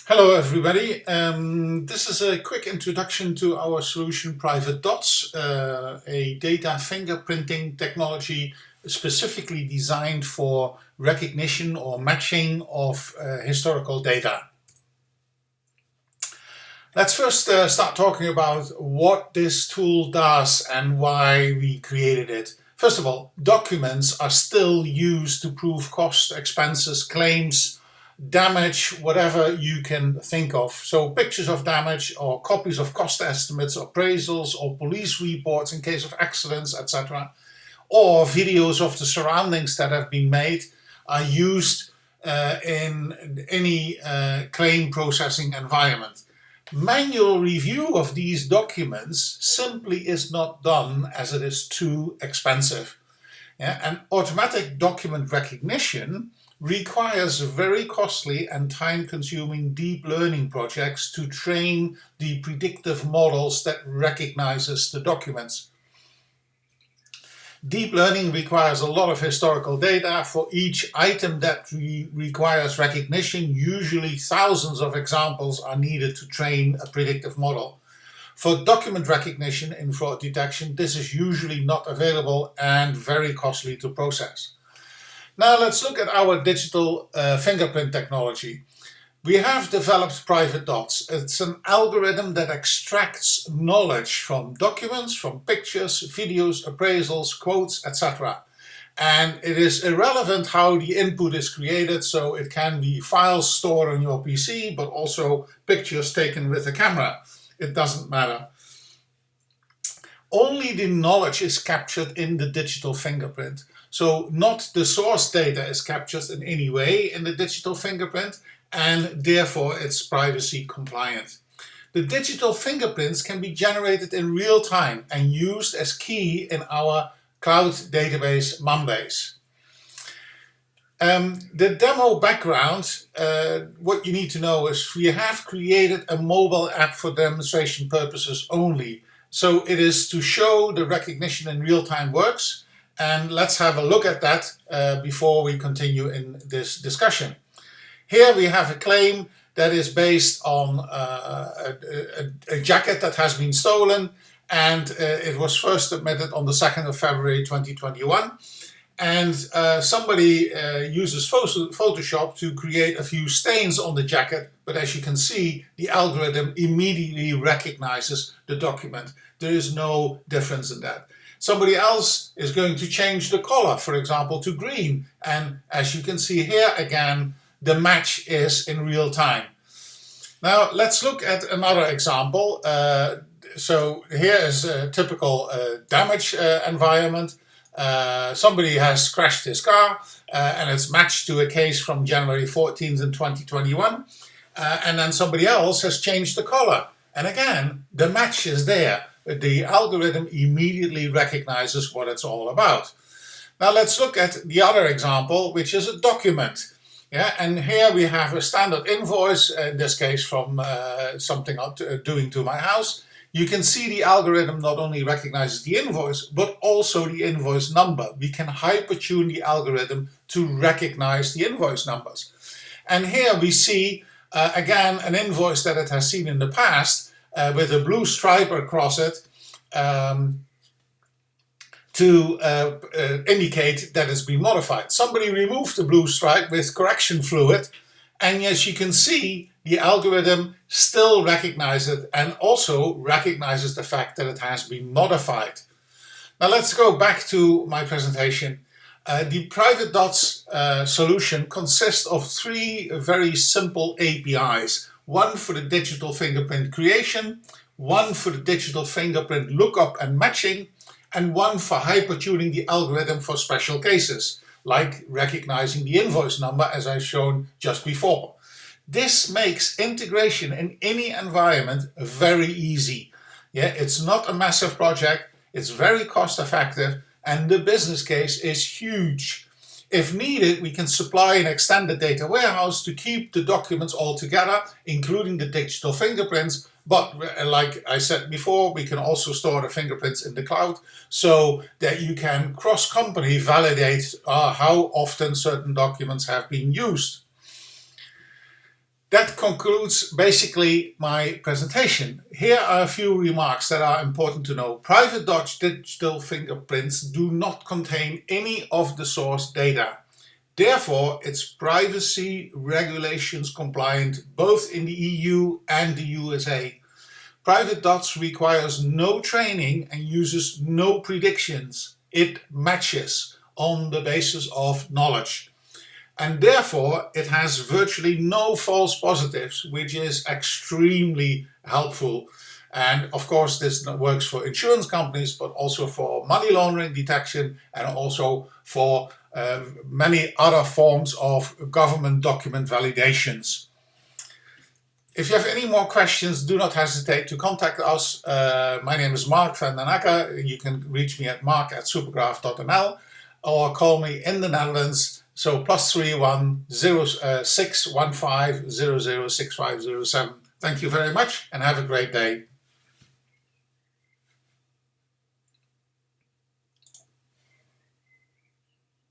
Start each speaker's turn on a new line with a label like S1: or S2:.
S1: Hello everybody. This is a quick introduction to our solution Privatedots, a data fingerprinting technology specifically designed for recognition or matching of historical data. Let's first start talking about what this tool does and why we created it. First of all, documents are still used to prove cost, expenses, claims, damage, whatever you can think of. So pictures of damage or copies of cost estimates, appraisals or police reports in case of accidents, etc. Or videos of the surroundings that have been made are used in any claim processing environment. Manual review of these documents simply is not done as it is too expensive. And automatic document recognition requires very costly and time-consuming deep learning projects to train the predictive models that recognizes the documents. Deep learning requires a lot of historical data. For each item that requires recognition, usually thousands of examples are needed to train a predictive model. For document recognition in fraud detection, this is usually not available and very costly to process. Now let's look at our digital fingerprint technology. We have developed Privatedots. It's an algorithm that extracts knowledge from documents, from pictures, videos, appraisals, quotes, etc. And it is irrelevant how the input is created, so it can be files stored on your PC, but also pictures taken with a camera. It doesn't matter. Only the knowledge is captured in the digital fingerprint. So not the source data is captured in any way in the digital fingerprint, and therefore it's privacy compliant. The digital fingerprints can be generated in real time and used as key in our cloud database Monbase. The demo background, what you need to know is we have created a mobile app for demonstration purposes only. So it is to show the recognition in real time works. And let's have a look at that before we continue in this discussion. Here we have a claim that is based on a jacket that has been stolen, and it was first submitted on the 2nd of February 2021. And somebody uses Photoshop to create a few stains on the jacket, but as you can see, the algorithm immediately recognizes the document. There is no difference in that. Somebody else is going to change the color, for example, to green. And as you can see here again, the match is in real time. Now let's look at another example. So here is a typical damage environment. Somebody has crashed his car and it's matched to a case from January 14th in 2021. And then somebody else has changed the color. And again, the match is there. The algorithm immediately recognizes what it's all about. Now let's look at the other example, which is a document. Yeah, and here we have a standard invoice, in this case from something I'm doing to my house. You can see the algorithm not only recognizes the invoice, but also the invoice number. We can hypertune the algorithm to recognize the invoice numbers. And here we see, again, an invoice that it has seen in the past with a blue stripe across it to indicate that it's been modified. Somebody removed the blue stripe with correction fluid, and as you can see, the algorithm still recognizes it and also recognizes the fact that it has been modified. Now let's go back to my presentation. The Privatedots solution consists of three very simple APIs. One for the digital fingerprint creation, one for the digital fingerprint lookup and matching, and one for hypertuning the algorithm for special cases, like recognizing the invoice number as I've shown just before. This makes integration in any environment very easy. Yeah, it's not a massive project, it's very cost effective, and the business case is huge. If needed, we can supply an extended data warehouse to keep the documents all together, including the digital fingerprints. But like I said before, we can also store the fingerprints in the cloud so that you can cross-company validate how often certain documents have been used. That concludes basically my presentation. Here are a few remarks that are important to know. Privatedots digital fingerprints do not contain any of the source data. Therefore, it's privacy regulations compliant both in the EU and the USA. Privatedots requires no training and uses no predictions. It matches on the basis of knowledge. And therefore, it has virtually no false positives, which is extremely helpful. And of course, this works for insurance companies, but also for money laundering detection and also for many other forms of government document validations. If you have any more questions, do not hesitate to contact us. My name is Mark van den Akker. You can reach me at mark@supergraph.nl or call me in the Netherlands. So +31 0615 006507. Thank you very much and have a great day.